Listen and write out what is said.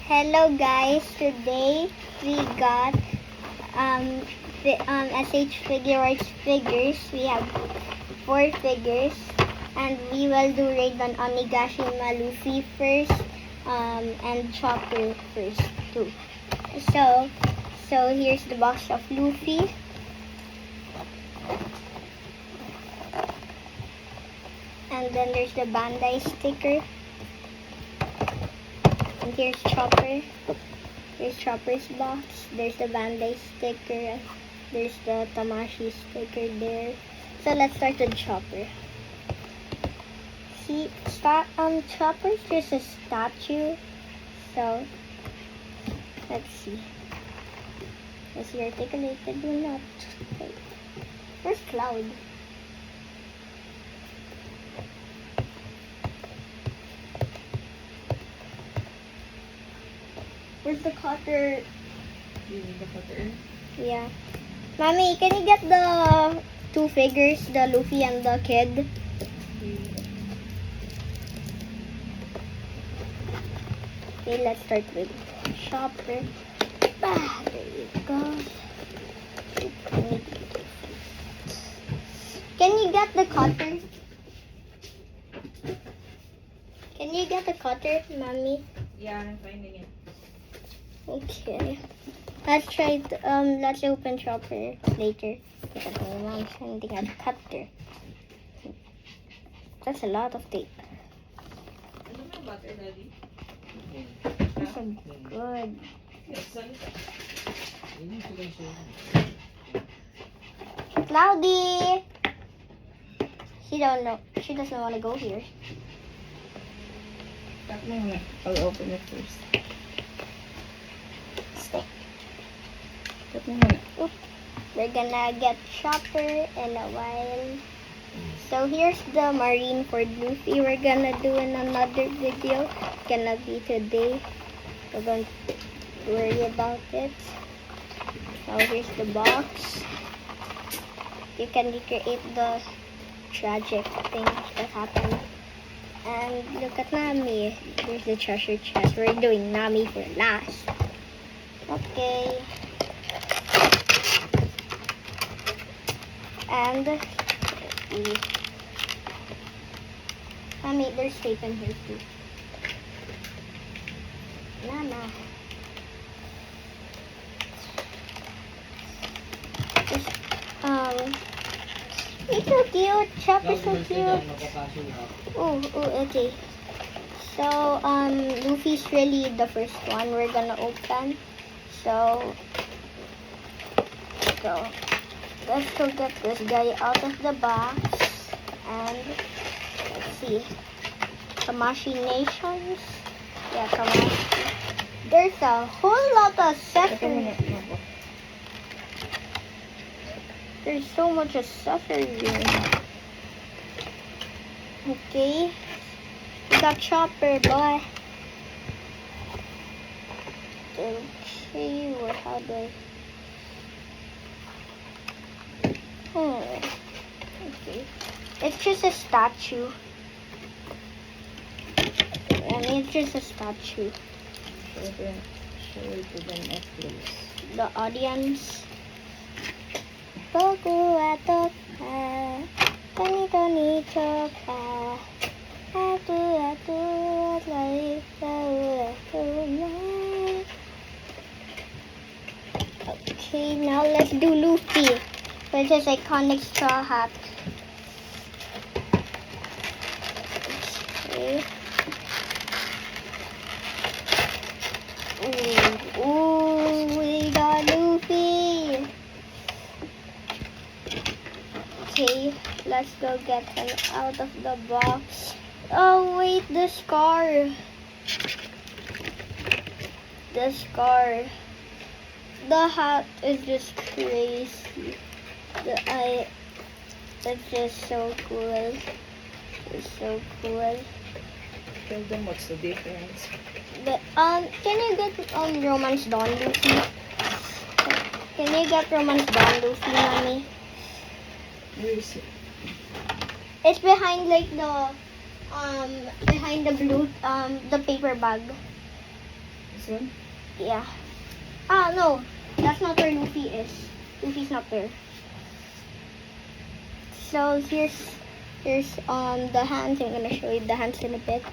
Hello guys, today we got SH Figuarts figures. We have 4 figures and we will do raid on Onigashima Luffy first and Chopper first too. So here's the box of Luffy. And then there's the Bandai sticker. And here's Chopper. Here's Chopper's box. There's the Bandai sticker. There's the Tamashii sticker there. So let's start with Chopper. See, Chopper's just a statue. So let's see. Let's see, articulated or not. Wait. Where's Cloud? Where's the cutter? You need the cutter? Yeah. Mommy, can you get the 2 figures, the Luffy and the kid? Okay, let's start with Chopper. Ah, there you go. Can you get the cutter? Can you get the cutter, Mommy? Yeah, I'm finding it. Okay. Let's try. Let's open Chopper later. Because my mom's finding a cutter. That's a lot of tape. Ano na butter, Daddy? That's a good. Cloudy. She don't know. She doesn't want to go here. I'll open it first. Stay. Oop. We're gonna get Chopper in a while. So here's the Marineford Luffy. We're gonna do in another video. It's gonna be today. So don't worry about it. Now here's the box. You can recreate the tragic things that happened. And look at Nami. There's the treasure chest. We're doing Nami for last. Okay. And Mommy, there's tape in here too. Nana. It's so cute. Chopper's so cute. Oh, okay. So, Luffy's really the first one we're gonna open. So, let's go get this guy out of the box. And, let's see. Tamashii Nations. Yeah, Tamashii. There's a whole lot of accessories. There's so much accessories. Okay. We got Chopper, boy. Okay, how do I... Okay. It's just a statue. I mean, it's just a statue. Show it to them after this. The audience. Toku wa toka, Tani ni toka, atu lai tau. Okay, now let's do Luffy with his iconic straw hat. Okay. Ooh, we got Luffy. Okay, let's go get him out of the box. Oh wait, the scar. The scar. The hat is just crazy. It's just so cool. It's so cool. Tell them what's the difference. Can you get Romance Dawn Luffy? Can you get Romance Dawn Luffy, Mommy? Where is it? It's behind like the behind the blue the paper bag. It's one? Yeah. Ah, no. That's not where Luffy is. Luffy's not there. So here's the hands. I'm gonna show you the hands in a bit.